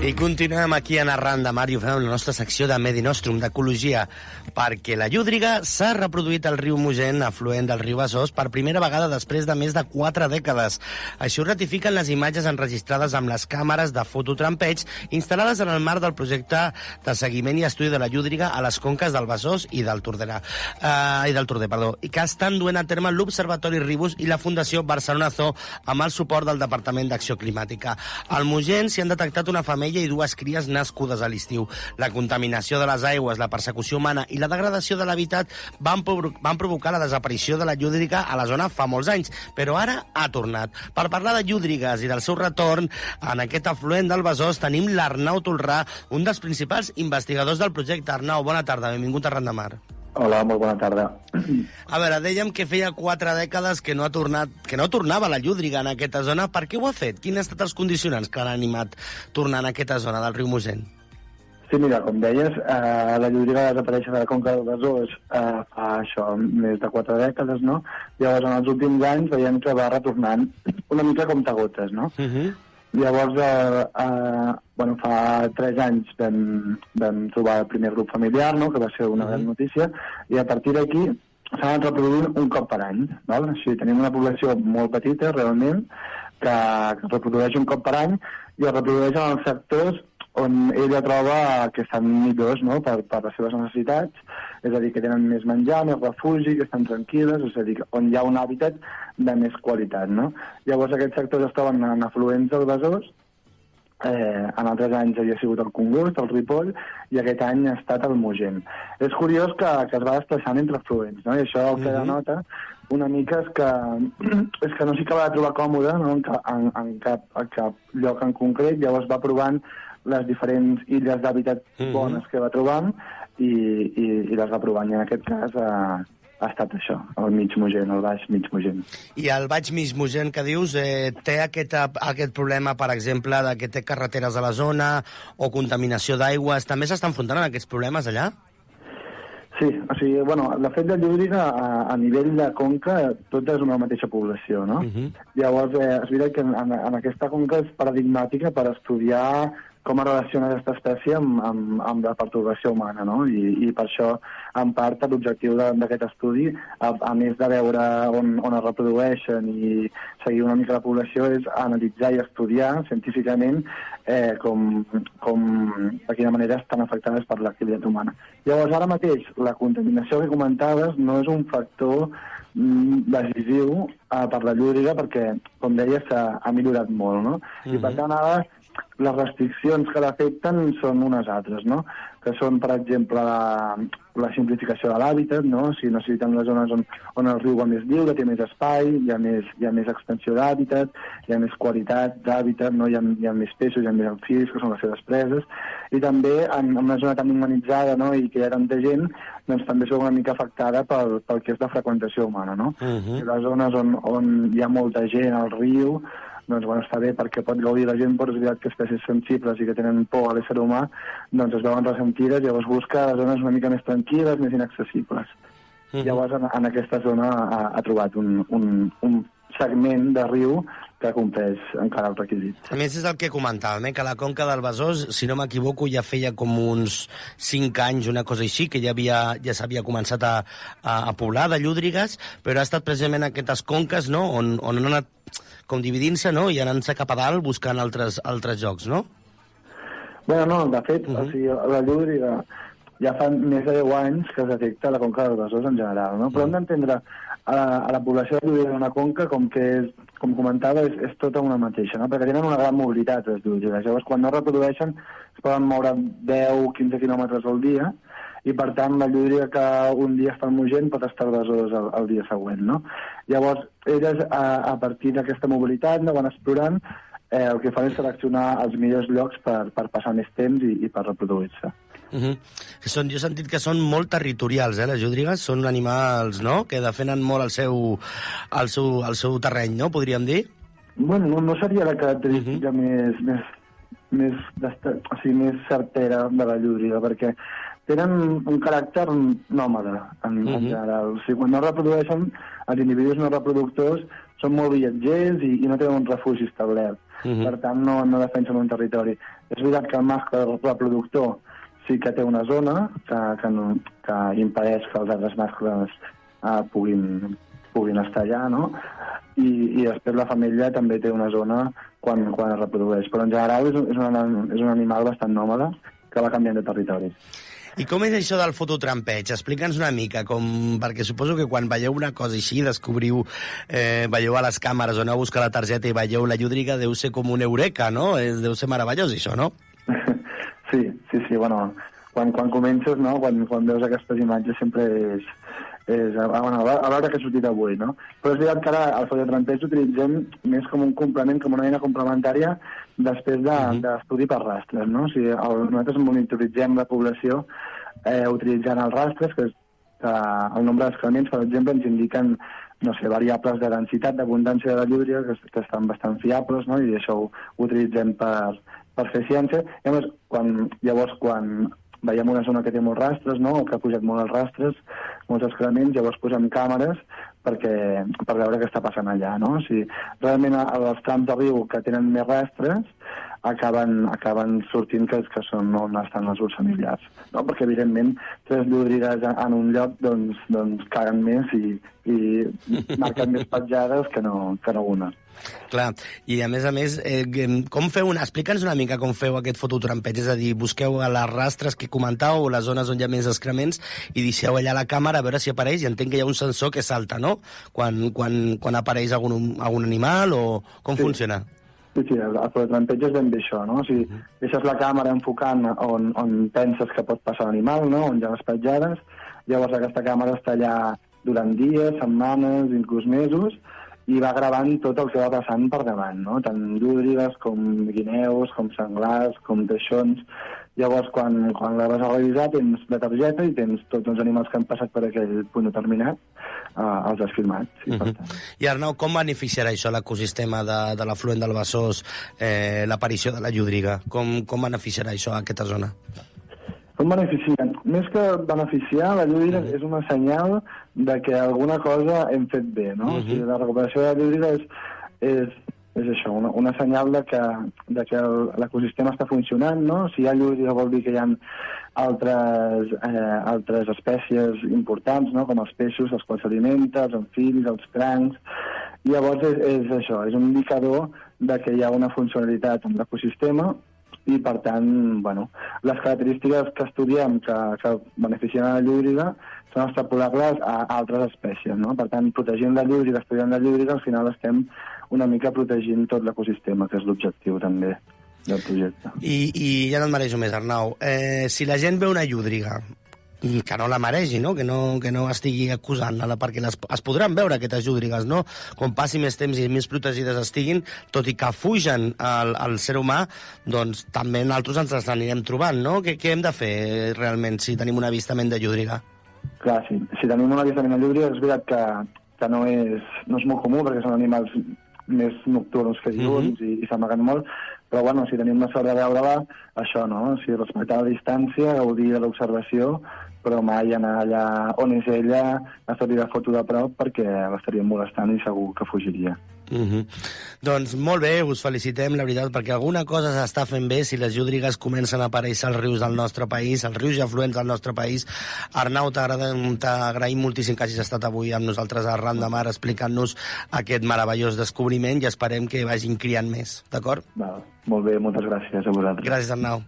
I continuem aquí a Arran de Mar i ho fem amb la nostra secció de Medi Nostrum, d'ecologia, perquè la llúdriga s'ha reproduït al riu Mogent, afluent del riu Besòs, per primera vegada després de més de 4 dècades. Així ho ratifiquen les imatges enregistrades amb les càmeres de fototrampeig instal·lades en el marc del projecte de seguiment i estudi de la llúdriga a les conques del Besòs i del Torder, i que estan duent a terme l'Observatori Ribus i la Fundació Barcelona Zoo amb el suport del Departament d'Acció Climàtica. Al Mogent s'hi han detectat una femella i 2 cries nascudes a l'estiu. La contaminació de les aigües, la persecució humana i la degradació de l'habitat van provocar la desaparició de la llúdriga a la zona fa molts anys, però ara ha tornat. Per parlar de llúdrigues i del seu retorn en aquest afluent del Besòs tenim l'Arnau Tolrà, un dels principals investigadors del projecte. Arnau, bona tarda, benvingut a Arran de Mar. Hola, molt bona tarda. A veure, dèiem que feia 4 dècades que no tornava la llúdriga en aquesta zona. Per què ho ha fet? Quins han estat els condicionants que l'han animat tornar en aquesta zona del riu Mogent? Sí, mira, com deies, la llúdriga va desaparèixer de la conca del Besòs fa més de 4 dècades, no? Llavors, en els últims anys veiem que va retornant una mica com gotes, no? Llavors, fa 3 anys vam trobar el primer grup familiar, no?, que va ser una gran notícia, i a partir d'aquí s'ha anat reproduint un cop per any. Val? Així, tenim una població molt petita, realment, que reprodueix un cop per any i es reprodueix en els sectors on ella troba que estan millors, no?, per les seves necessitats, és a dir, que tenen més menjar, més refugi, que estan tranquil·les, és a dir, on hi ha un hàbitat de més qualitat, no? Llavors aquests sectors es troben en afluents del Besòs, en altres anys havia sigut el Congost, el Ripoll, i aquest any ha estat el Mogent. És curiós que es va desplaçant entre afluents, no? I això el que denota una mica és que no s'hi acaba de trobar còmode, no?, en cap lloc en concret, llavors va provant les diferents illes d'hàbitat bones que va trobant i les va provant. I en aquest cas ha estat això, el mig Mogent, el baix mig Mogent. I el baix mig Mogent que dius, té aquest problema, per exemple, que té carreteres a la zona o contaminació d'aigües. També s'estan enfrontant amb aquests problemes allà? Sí, o sigui, de fet, la llúdriga a nivell de conca tot és una mateixa població, no? Llavors, és veritat que en aquesta conca és paradigmàtica per estudiar com es relaciona aquesta espècie amb la pertorbació humana, no? I per això, en part, l'objectiu d'aquest estudi, a més de veure on es reprodueixen i seguir una mica la població, és analitzar i estudiar científicament de quina manera estan afectades per l'activitat humana. Llavors, ara mateix, la contaminació que comentaves no és un factor decisiu per la llúdriga perquè, com deies, ha millorat molt, no? I per tant, ara les restriccions que l'afecten són unes altres, no? Que són, per exemple, la simplificació de l'hàbitat, no? O sigui, necessiten les zones on el riu va més lliure, té més espai, hi ha més extensió d'hàbitat, hi ha més qualitat d'hàbitat, no? Hi ha més peixos, hi ha més amfibis, que són les seves preses, i també en una zona tan humanitzada, no?, i que hi ha tanta gent, doncs també és una mica afectada pel que és la freqüentació humana, no? I les zones on hi ha molta gent al riu, doncs, està bé perquè pot gaudir la gent, però és veritat que espècies sensibles i que tenen por a l'ésser humà, doncs es veuen ressentides, llavors busca zones una mica més tranquil·les, més inaccessibles. Llavors, en aquesta zona ha trobat un segment de riu que compleix encara els requisits. A més, és el que comentàvem, que la conca del Besòs, si no m'equivoco, ja feia com uns 5 anys, una cosa així, que ja s'havia començat a poblar de llúdrigues, però ha estat precisament aquestes conques, no?, on han anat com dividint-se, no?, i anant-se cap a dalt buscant altres jocs, no? Bé, no, de fet, o sigui, la llúdriga ja fa més de 10 anys que es detecta la conca del Besòs en general, no? Però hem d'entendre a la població de llúdriga d'una conca com que és, com comentava, és tota una mateixa, no? Perquè tenen una gran mobilitat, les llúdrigues. Llavors, quan no reprodueixen, es poden moure 10-15 quilòmetres al dia, i, per tant, la llúdriga que un dia està al Mogent pot estar al Besòs el dia següent, no? Llavors, elles, a partir d'aquesta mobilitat, van explorant, el que fan és seleccionar els millors llocs per passar més temps i per reproduir-se. Jo he sentit que són molt territorials, les llúdrigues. Són animals, no?, que defenen molt el seu terreny, no?, podríem dir? Bueno, no seria la característica més certera de la llúdriga, perquè tenen un caràcter nòmada, en general. O sigui, quan no reprodueixen, els individus no reproductors són molt viatgers i no tenen un refugi establert. per tant no defensen un territori. És veritat que el mascle reproductor sí que té una zona que impedeix que els altres mascles puguin estar allà, no? I després la femella també té una zona quan es reprodueix. Però en general és un animal bastant nòmade que va canviant de territori. I com és això del fototrampeig? Explica'ns una mica, perquè suposo que quan veieu una cosa així, descobriu, veieu a les càmeres on aneu a buscar la targeta i veieu la llúdriga, deu ser com una eureka, no? Deu ser meravellós, això, no? Sí, bueno, quan comences, no? Quan veus aquestes imatges sempre és a veure què ha sortit avui, no? Però és veritat que ara el fototrampeig l'utilitzem més com un complement, com una eina complementària després d'estudi per rastres, no? O sigui, nosaltres monitoritzem la població utilitzant els rastres, que el nombre d'excrements, per exemple, ens indiquen, no sé, variables de densitat, d'abundància de la llúdriga, que estan bastant fiables, no? I això ho utilitzem per fer ciència. I llavors, quan veiem una zona que té molts rastres, no? O que ha pujat molt els rastres, molts excrements, llavors posem càmeres per veure què està passant allà, no? O sigui, realment els trams de riu que tenen més rastres acaben sortint que són on estan les ursa familiars, no? Perquè, evidentment, 3 llúdrigues en un lloc doncs caguen més i marquen més petjades que no una. Clar, i a més, com feu explica'ns una mica com feu aquest fototrampeig, és a dir, busqueu a les rastres que comentàveu, les zones on hi ha més excrements, i deixeu allà la càmera a veure si apareix, i entenc que hi ha un sensor que salta, no?, quan apareix algun animal, o com funciona? Sí, el fototrampeig és ben bé això, no? O sigui, deixes la càmera enfocant on penses que pot passar l'animal, no?, on hi ha les petjades, llavors aquesta càmera està allà durant dies, setmanes, inclús mesos, i va gravant tot el que va passant per davant, no? Tant llúdrigues com guineus, com senglars, com teixons. Llavors, quan la vas a revisar, tens la targeta i tens tots els animals que han passat per aquell punt determinat, els has filmat. Sí, per tant. I Arnau, com beneficiarà això l'ecosistema de l'afluent del Besòs, l'aparició de la llúdriga? Com beneficiarà això a aquesta zona? Com beneficia? Més que beneficiar, la llúdriga és una senyal de que alguna cosa hem fet bé, no? O sigui, la recuperació de la llúdriga és això, una senyal de que l'ecosistema està funcionant, no? Si hi ha llúdriga vol dir que hi ha altres espècies importants, no? Com els peixos, els quals s'alimenten, els amfibis, els crancs. Llavors és això, és un indicador de que hi ha una funcionalitat en l'ecosistema i, per tant, bueno, les característiques que estudiem que beneficien a la llúdriga són extrapolables a altres espècies, no? Per tant, protegint la llúdriga, estudiant la llúdriga, al final estem una mica protegint tot l'ecosistema, que és l'objectiu també del projecte. I ja no et marejo més, Arnau. Si la gent ve una llúdriga, que no la maregi, no? Que no estigui acusant-la, perquè es podran veure aquestes llúdrigues, no? Com passi més temps i més protegides estiguin, tot i que fugen al ser humà, doncs també nosaltres ens les anirem trobant, no? Què hem de fer realment si tenim un avistament de llúdriga? Clar, sí. Si tenim un avistament de llúdriga, és veritat que no és molt comú, perquè són animals més nocturns que diurns i s'amaguen molt, però bueno, si tenim la sort de veure-la, això, no? O sigui, respectar la distància, gaudir de l'observació, però mai anar allà on és ella, a fer-li la foto de prop, perquè l'estaríem molestant i segur que fugiria. Doncs molt bé, us felicitem, la veritat, perquè alguna cosa s'està fent bé si les llúdrigues comencen a aparèixer als rius del nostre país, als rius i afluents del nostre país. Arnau, t'agraïm moltíssim que hagis estat avui amb nosaltres a Ran de Mar explicant-nos aquest meravellós descobriment i esperem que vagin criant més, d'acord? Molt bé, moltes gràcies a vosaltres. Gràcies, Arnau.